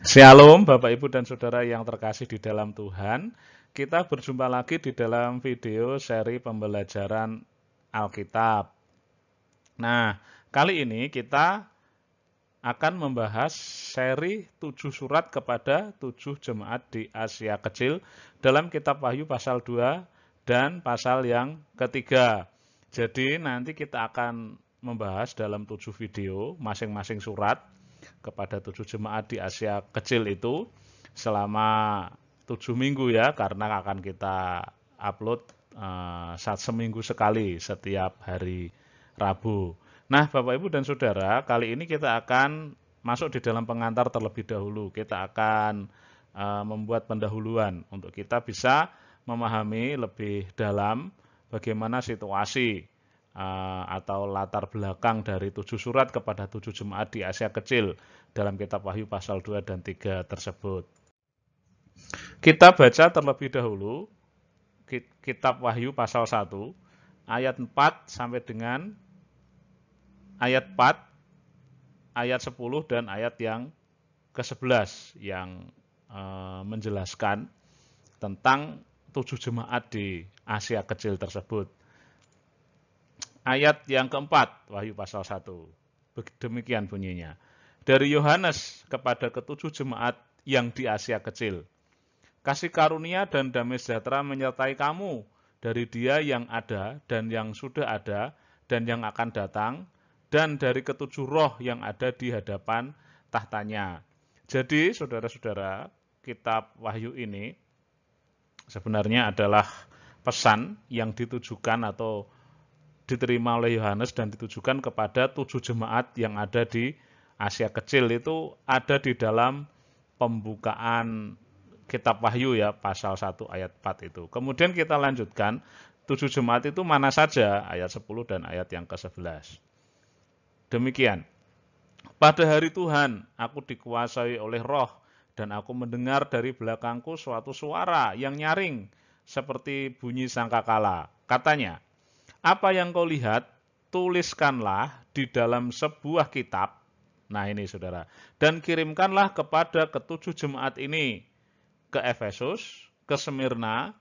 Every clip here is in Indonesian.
Shalom Bapak Ibu dan Saudara yang terkasih di dalam Tuhan. Kita berjumpa lagi di dalam video seri pembelajaran Alkitab. Nah, kali ini kita akan membahas seri 7 surat kepada 7 jemaat di Asia Kecil dalam kitab Wahyu pasal 2 dan pasal yang ketiga. Jadi nanti kita akan membahas dalam 7 video masing-masing surat kepada 7 jemaat di Asia Kecil itu selama 7 minggu ya, karena akan kita upload seminggu sekali setiap hari Rabu. Nah, Bapak Ibu dan Saudara, kali ini kita akan masuk di dalam pengantar terlebih dahulu. Kita akan membuat pendahuluan untuk kita bisa memahami lebih dalam bagaimana situasi atau latar belakang dari 7 surat kepada 7 jemaat di Asia Kecil dalam kitab Wahyu pasal 2 dan 3 tersebut. Kita baca terlebih dahulu kitab Wahyu pasal 1 ayat 4 sampai dengan ayat 4, ayat 10 dan ayat yang ke-11 yang menjelaskan tentang 7 jemaat di Asia Kecil tersebut. Ayat yang keempat, Wahyu pasal 1. Demikian bunyinya. Dari Yohanes kepada ketujuh jemaat yang di Asia Kecil. Kasih karunia dan damai sejahtera menyertai kamu dari Dia yang ada dan yang sudah ada dan yang akan datang, dan dari ketujuh roh yang ada di hadapan tahtanya. Jadi, saudara-saudara, kitab Wahyu ini sebenarnya adalah pesan yang ditujukan atau diterima oleh Yohanes dan ditujukan kepada 7 jemaat yang ada di Asia Kecil. Itu ada di dalam pembukaan kitab Wahyu ya, pasal 1 ayat 4 itu. Kemudian kita lanjutkan, 7 jemaat itu mana saja, ayat 10 dan ayat yang ke-11. Demikian. Pada hari Tuhan, aku dikuasai oleh roh, dan aku mendengar dari belakangku suatu suara yang nyaring, seperti bunyi sangkakala. Katanya, apa yang kau lihat, tuliskanlah di dalam sebuah kitab. Nah ini saudara. Dan kirimkanlah kepada ketujuh jemaat ini. Ke Efesus, ke Smyrna,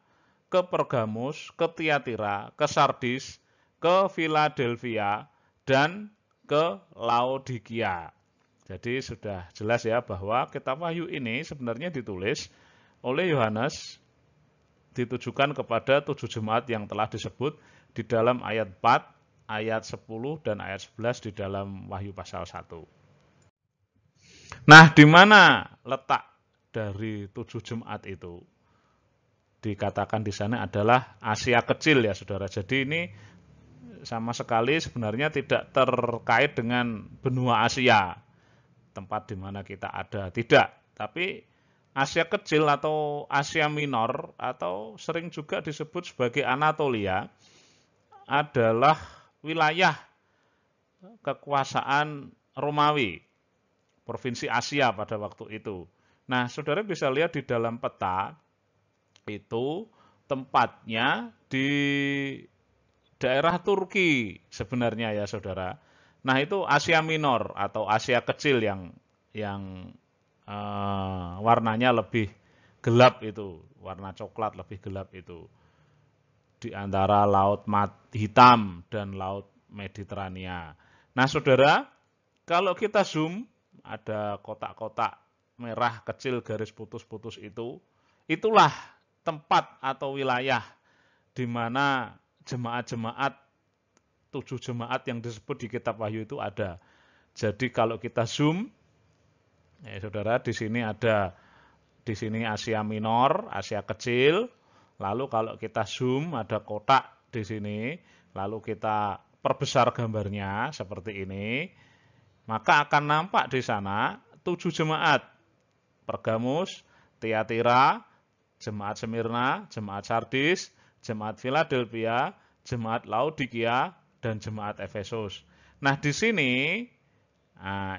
ke Pergamus, ke Tiatira, ke Sardis, ke Philadelphia, dan ke Laodikia. Jadi sudah jelas ya bahwa kitab Wahyu ini sebenarnya ditulis oleh Yohanes, ditujukan kepada 7 jemaat yang telah disebut di dalam ayat 4, ayat 10, dan ayat 11 di dalam Wahyu pasal 1. Nah, di mana letak dari 7 jemaat itu? Dikatakan di sana adalah Asia Kecil ya saudara. Jadi ini sama sekali sebenarnya tidak terkait dengan benua Asia, tempat di mana kita ada. Tidak, tapi Asia Kecil atau Asia Minor atau sering juga disebut sebagai Anatolia adalah wilayah kekuasaan Romawi, provinsi Asia pada waktu itu. Nah, saudara bisa lihat di dalam peta itu tempatnya di daerah Turki sebenarnya ya saudara. Nah, itu Asia Minor atau Asia Kecil yang warnanya lebih gelap itu, warna coklat lebih gelap itu. Di antara Laut Hitam dan Laut Mediterania. Nah, saudara, kalau kita zoom, ada kotak-kotak merah kecil garis putus-putus itu, itulah tempat atau wilayah di mana jemaat-jemaat, 7 jemaat yang disebut di kitab Wahyu itu ada. Jadi kalau kita zoom, ya saudara, di sini ada, di sini Asia Minor, Asia Kecil. Lalu kalau kita zoom ada kotak di sini, lalu kita perbesar gambarnya seperti ini, maka akan nampak di sana 7 jemaat. Pergamus, Tiatira, jemaat Smyrna, jemaat Sardis, jemaat Philadelphia, jemaat Laodikia, dan jemaat Efesus. Nah di sini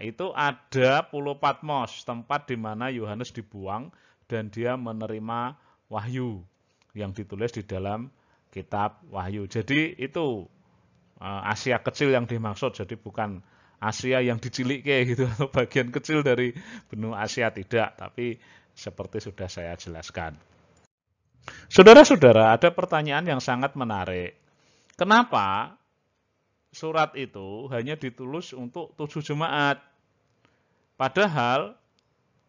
itu ada Pulau Patmos, tempat di mana Yohanes dibuang dan dia menerima wahyu yang ditulis di dalam kitab Wahyu. Jadi itu Asia Kecil yang dimaksud, jadi bukan Asia yang dicilike gitu atau bagian kecil dari benua Asia, tidak, tapi seperti sudah saya jelaskan. Saudara-saudara, ada pertanyaan yang sangat menarik. Kenapa surat itu hanya ditulis untuk 7 jemaat? Padahal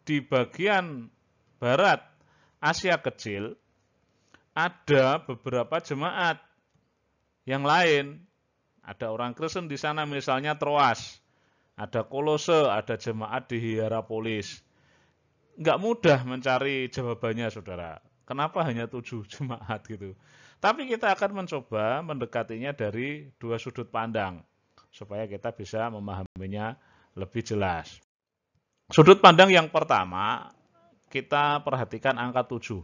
di bagian barat Asia kecil ada beberapa jemaat yang lain. Ada orang Kristen di sana, misalnya Troas, ada Kolose, ada jemaat di Hierapolis. Nggak mudah mencari jawabannya, saudara. Kenapa hanya 7 jemaat gitu? Tapi kita akan mencoba mendekatinya dari dua sudut pandang, supaya kita bisa memahaminya lebih jelas. Sudut pandang yang pertama, kita perhatikan angka 7.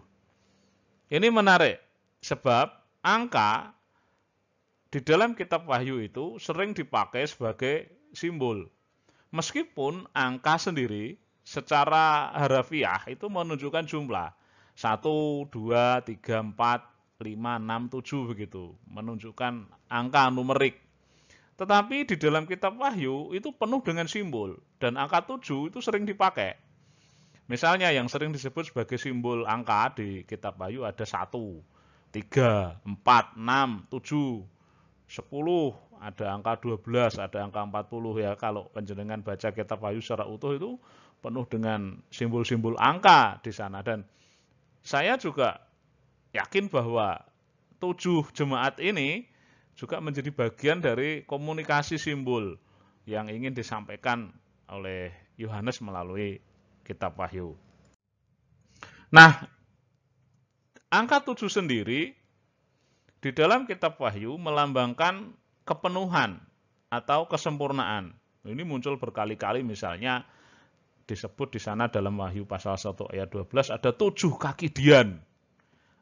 Ini menarik, sebab angka di dalam kitab Wahyu itu sering dipakai sebagai simbol. Meskipun angka sendiri secara harafiah itu menunjukkan jumlah. 1, 2, 3, 4, 5, 6, 7 begitu. Menunjukkan angka numerik. Tetapi di dalam kitab Wahyu itu penuh dengan simbol. Dan angka 7 itu sering dipakai. Misalnya yang sering disebut sebagai simbol angka di kitab Wahyu ada 1, 3, 4, 6, 7, 10, ada angka 12, ada angka 40 ya. Kalau panjenengan baca kitab Wahyu secara utuh itu penuh dengan simbol-simbol angka di sana. Dan saya juga yakin bahwa 7 jemaat ini juga menjadi bagian dari komunikasi simbol yang ingin disampaikan oleh Yohanes melalui kitab Wahyu. Nah, angka 7 sendiri di dalam kitab Wahyu melambangkan kepenuhan atau kesempurnaan. Ini muncul berkali-kali, misalnya disebut di sana dalam Wahyu pasal 1 ayat 12 ada 7 kaki dian.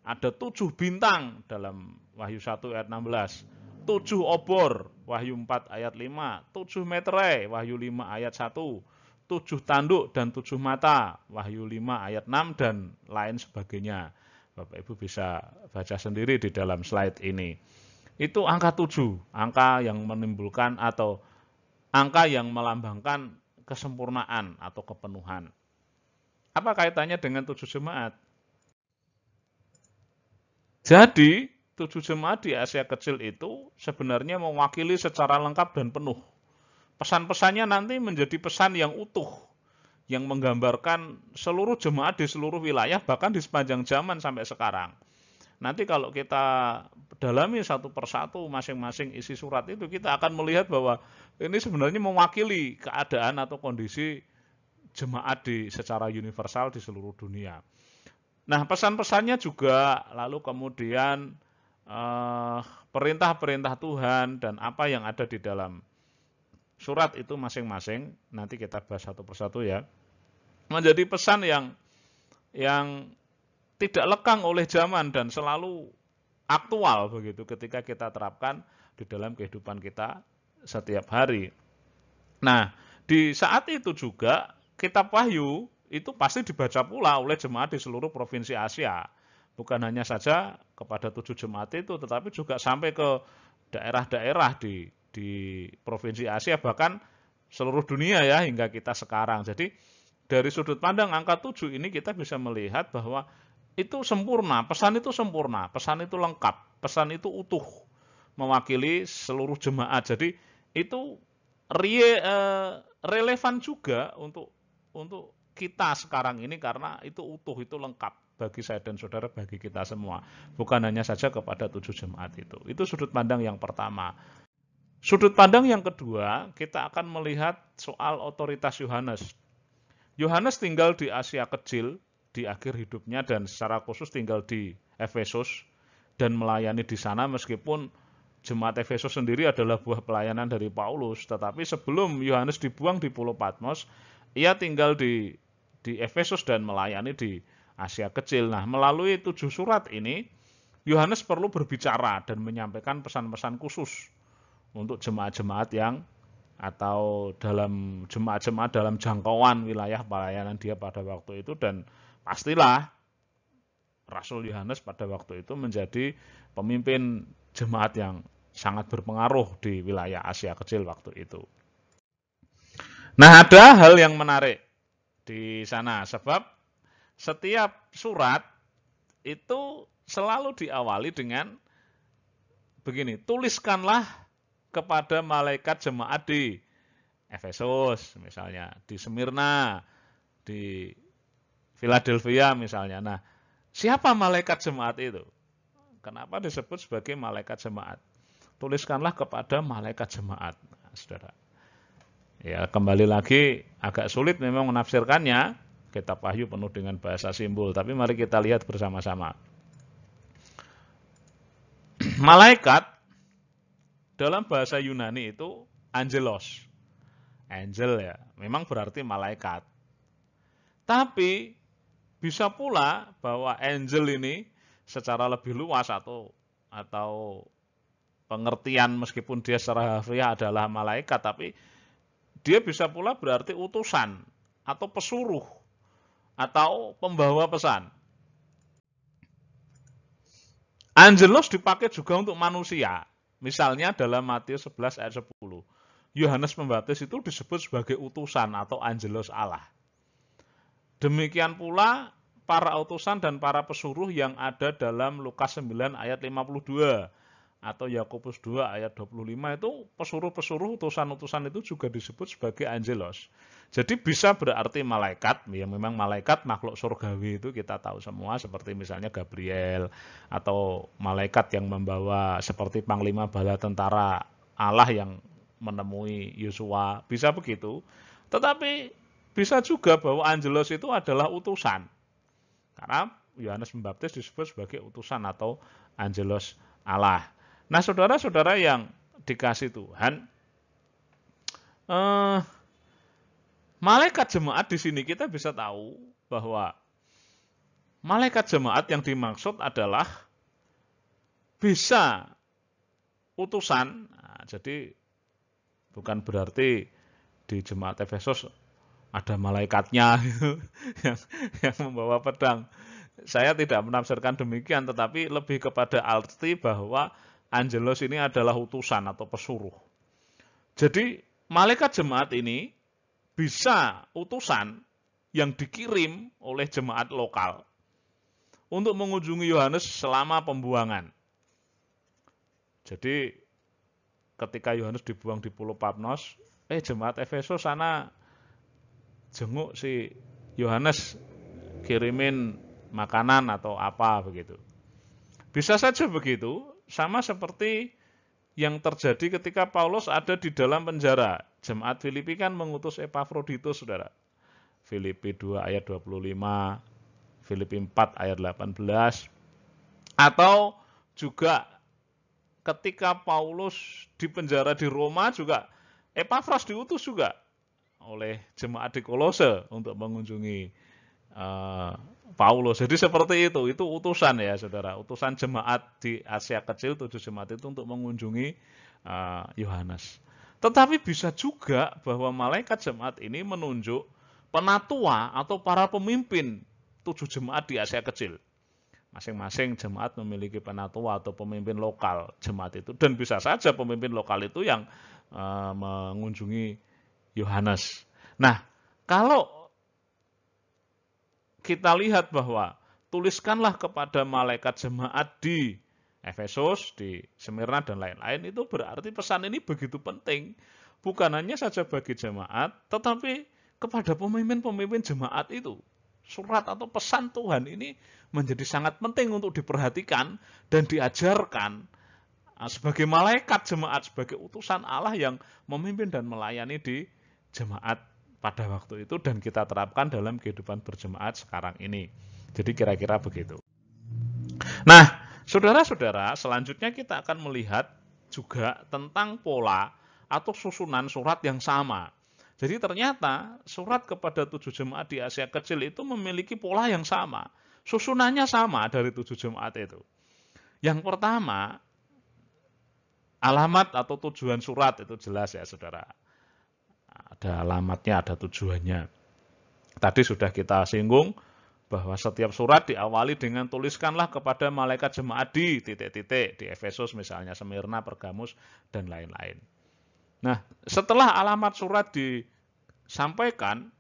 Ada 7 bintang dalam Wahyu 1 ayat 16. 7 obor, Wahyu 4 ayat 5, 7 meterai, Wahyu 5 ayat 1, 7 tanduk dan 7 mata, Wahyu 5 ayat 6, dan lain sebagainya. Bapak Ibu bisa baca sendiri di dalam slide ini. Itu angka 7, angka yang menimbulkan atau angka yang melambangkan kesempurnaan atau kepenuhan. Apa kaitannya dengan 7 jemaat? Jadi, 7 jemaat di Asia Kecil itu sebenarnya mewakili secara lengkap dan penuh. Pesan-pesannya nanti menjadi pesan yang utuh, yang menggambarkan seluruh jemaat di seluruh wilayah, bahkan di sepanjang zaman sampai sekarang. Nanti kalau kita dalami satu persatu masing-masing isi surat itu, kita akan melihat bahwa ini sebenarnya mewakili keadaan atau kondisi jemaat secara universal di seluruh dunia. Nah, pesan-pesannya juga lalu kemudian perintah-perintah Tuhan dan apa yang ada di dalam surat itu masing-masing, nanti kita bahas satu persatu ya, menjadi pesan yang tidak lekang oleh zaman dan selalu aktual begitu ketika kita terapkan di dalam kehidupan kita setiap hari. Nah, di saat itu juga kitab Wahyu itu pasti dibaca pula oleh jemaat di seluruh provinsi Asia. Bukan hanya saja kepada 7 jemaat itu, tetapi juga sampai ke daerah-daerah di provinsi Asia, bahkan seluruh dunia ya, hingga kita sekarang. Jadi dari sudut pandang angka 7 ini kita bisa melihat bahwa itu sempurna, pesan itu sempurna, pesan itu lengkap, pesan itu utuh, mewakili seluruh jemaat. Jadi itu relevan juga untuk kita sekarang ini karena itu utuh, itu lengkap bagi saya dan saudara, bagi kita semua. Bukan hanya saja kepada 7 jemaat itu. Itu sudut pandang yang pertama. Sudut pandang yang kedua, kita akan melihat soal otoritas Yohanes. Yohanes tinggal di Asia Kecil di akhir hidupnya dan secara khusus tinggal di Efesus dan melayani di sana, meskipun jemaat Efesus sendiri adalah buah pelayanan dari Paulus. Tetapi sebelum Yohanes dibuang di Pulau Patmos, ia tinggal di Efesus dan melayani di Asia Kecil. Nah, melalui 7 surat ini, Yohanes perlu berbicara dan menyampaikan pesan-pesan khusus untuk jemaat-jemaat yang atau dalam jemaat-jemaat dalam jangkauan wilayah pelayanan dia pada waktu itu. Dan pastilah Rasul Yohanes pada waktu itu menjadi pemimpin jemaat yang sangat berpengaruh di wilayah Asia Kecil waktu itu. Nah, ada hal yang menarik di sana, sebab setiap surat itu selalu diawali dengan begini, tuliskanlah kepada malaikat jemaat di Efesus misalnya, di Smyrna, di Philadelphia misalnya. Nah, siapa malaikat jemaat itu? Kenapa disebut sebagai malaikat jemaat? Tuliskanlah kepada malaikat jemaat, nah, saudara. Ya, kembali lagi agak sulit memang menafsirkannya. Kitab Wahyu penuh dengan bahasa simbol, tapi mari kita lihat bersama-sama. Malaikat dalam bahasa Yunani itu angelos. Angel ya, memang berarti malaikat. Tapi bisa pula bahwa angel ini secara lebih luas atau pengertian meskipun dia secara harfiah adalah malaikat, tapi dia bisa pula berarti utusan atau pesuruh atau pembawa pesan. Angelos dipakai juga untuk manusia. Misalnya dalam Matius 11 ayat 10. Yohanes Pembaptis itu disebut sebagai utusan atau angelos Allah. Demikian pula para utusan dan para pesuruh yang ada dalam Lukas 9 ayat 52 atau Yakobus 2 ayat 25 itu pesuruh-pesuruh utusan-utusan itu juga disebut sebagai angelos. Jadi bisa berarti malaikat, ya memang malaikat makhluk surgawi itu kita tahu semua seperti misalnya Gabriel atau malaikat yang membawa seperti panglima bala tentara Allah yang menemui Yosua, bisa begitu. Tetapi bisa juga bahwa angelos itu adalah utusan. Karena Yohanes Pembaptis disebut sebagai utusan atau angelos Allah. Nah, saudara-saudara yang dikasih Tuhan, malaikat jemaat di sini kita bisa tahu bahwa malaikat jemaat yang dimaksud adalah bisa utusan. Nah, jadi bukan berarti di jemaat Efesus ada malaikatnya yang membawa pedang. Saya tidak menafsirkan demikian, tetapi lebih kepada arti bahwa angelos ini adalah utusan atau pesuruh. Jadi malaikat jemaat ini bisa utusan yang dikirim oleh jemaat lokal untuk mengunjungi Yohanes selama pembuangan. Jadi ketika Yohanes dibuang di Pulau Patmos, jemaat Efesus sana jenguk si Yohanes, kirimin makanan atau apa begitu. Bisa saja begitu, sama seperti yang terjadi ketika Paulus ada di dalam penjara. Jemaat Filipi kan mengutus Epafroditus, saudara. Filipi 2 ayat 25, Filipi 4 ayat 18. Atau juga ketika Paulus di penjara di Roma juga, Epafras diutus juga oleh jemaat di Kolose untuk mengunjungi Paulus. Jadi seperti itu utusan ya saudara, utusan jemaat di Asia Kecil, 7 jemaat itu untuk mengunjungi Yohanes. Tetapi bisa juga bahwa malaikat jemaat ini menunjuk penatua atau para pemimpin 7 jemaat di Asia Kecil. Masing-masing jemaat memiliki penatua atau pemimpin lokal jemaat itu, dan bisa saja pemimpin lokal itu yang mengunjungi Yohanes. Nah, kalau kita lihat bahwa tuliskanlah kepada malaikat jemaat di Efesus, di Smyrna, dan lain-lain, itu berarti pesan ini begitu penting. Bukan hanya saja bagi jemaat, tetapi kepada pemimpin-pemimpin jemaat itu. Surat atau pesan Tuhan ini menjadi sangat penting untuk diperhatikan dan diajarkan sebagai malaikat jemaat, sebagai utusan Allah yang memimpin dan melayani di jemaat pada waktu itu, dan kita terapkan dalam kehidupan berjemaat sekarang ini. Jadi kira-kira begitu. Nah, saudara-saudara, selanjutnya kita akan melihat juga tentang pola atau susunan surat yang sama. Jadi ternyata surat kepada 7 jemaat di Asia Kecil itu memiliki pola yang sama. Susunannya sama dari 7 jemaat itu. Yang pertama, alamat atau tujuan surat itu jelas ya saudara. Ada alamatnya, ada tujuannya. Tadi sudah kita singgung bahwa setiap surat diawali dengan tuliskanlah kepada malaikat jemaat di titik-titik, di Efesus misalnya, Smyrna, Pergamus, dan lain-lain. Nah, setelah alamat surat sampaikan.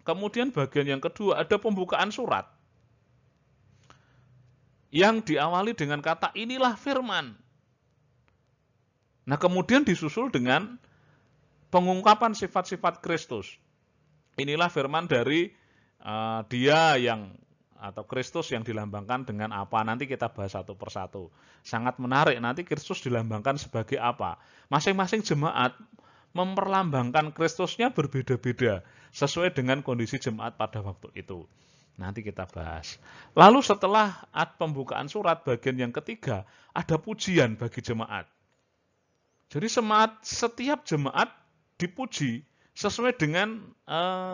Kemudian bagian yang kedua ada pembukaan surat yang diawali dengan kata inilah firman. Nah, kemudian disusul dengan pengungkapan sifat-sifat Kristus. Inilah firman dari dia yang atau Kristus yang dilambangkan dengan apa. Nanti kita bahas satu persatu. Sangat menarik, nanti Kristus dilambangkan sebagai apa. Masing-masing jemaat memperlambangkan Kristusnya berbeda-beda sesuai dengan kondisi jemaat pada waktu itu. Nanti kita bahas. Lalu setelah pembukaan surat bagian yang ketiga, ada pujian bagi jemaat. Jadi setiap jemaat dipuji sesuai dengan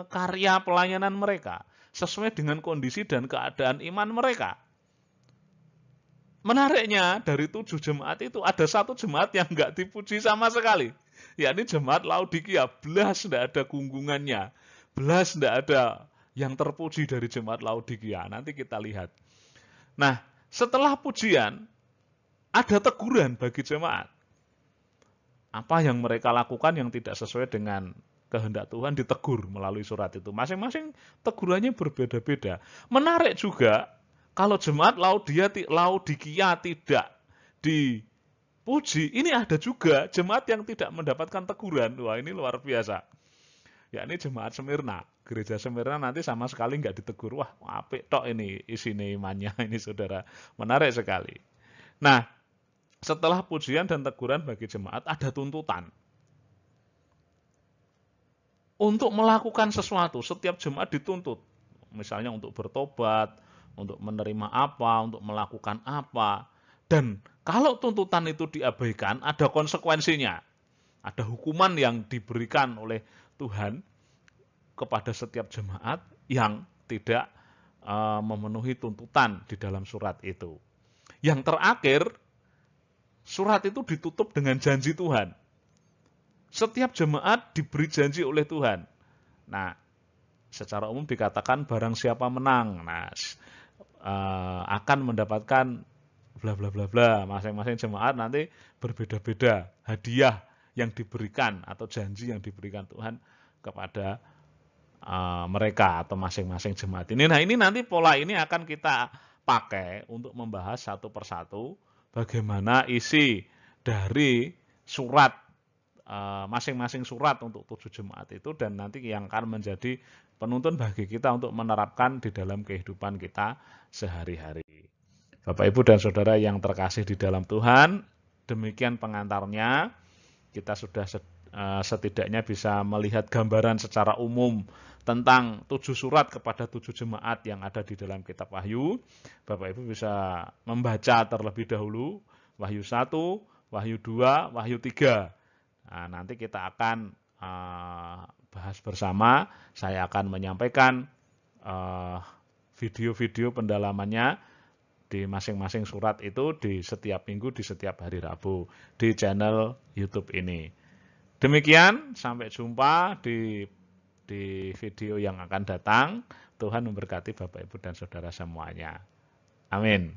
karya pelayanan mereka, sesuai dengan kondisi dan keadaan iman mereka. Menariknya, dari 7 jemaat itu ada satu jemaat yang nggak dipuji sama sekali, yakni jemaat Laodikia. Belas tidak ada gunggungannya, belas tidak ada yang terpuji dari jemaat Laodikia. Nanti kita lihat. Nah, setelah pujian, ada teguran bagi jemaat. Apa yang mereka lakukan yang tidak sesuai dengan kehendak Tuhan ditegur melalui surat itu. Masing-masing tegurannya berbeda-beda. Menarik juga, kalau jemaat Laodikia tidak dipuji, ini ada juga jemaat yang tidak mendapatkan teguran. Wah, ini luar biasa. Yakni jemaat Smyrna. Gereja Smyrna nanti sama sekali nggak ditegur. Wah, apik tok ini isinya imannya ini saudara. Menarik sekali. Nah, setelah pujian dan teguran bagi jemaat, ada tuntutan. Untuk melakukan sesuatu, setiap jemaat dituntut. Misalnya untuk bertobat, untuk menerima apa, untuk melakukan apa. Dan kalau tuntutan itu diabaikan, ada konsekuensinya. Ada hukuman yang diberikan oleh Tuhan kepada setiap jemaat yang tidak memenuhi tuntutan di dalam surat itu. Yang terakhir, surat itu ditutup dengan janji Tuhan. Setiap jemaat diberi janji oleh Tuhan. Nah, secara umum dikatakan barang siapa menang, nah akan mendapatkan bla bla bla bla. Masing-masing jemaat nanti berbeda-beda hadiah yang diberikan atau janji yang diberikan Tuhan kepada mereka atau masing-masing jemaat ini. Nah, ini nanti pola ini akan kita pakai untuk membahas satu persatu bagaimana isi dari surat masing-masing surat untuk 7 jemaat itu, dan nanti yang akan menjadi penuntun bagi kita untuk menerapkan di dalam kehidupan kita sehari-hari. Bapak, Ibu, dan Saudara yang terkasih di dalam Tuhan, demikian pengantarnya. Kita sudah setidaknya bisa melihat gambaran secara umum tentang 7 surat kepada 7 jemaat yang ada di dalam kitab Wahyu. Bapak Ibu bisa membaca terlebih dahulu Wahyu 1, Wahyu 2, Wahyu 3. Nah, nanti kita akan bahas bersama. Saya akan menyampaikan video-video pendalamannya di masing-masing surat itu di setiap minggu, di setiap hari Rabu di channel YouTube ini. Demikian, sampai jumpa di video yang akan datang. Tuhan memberkati Bapak, Ibu, dan Saudara semuanya. Amin.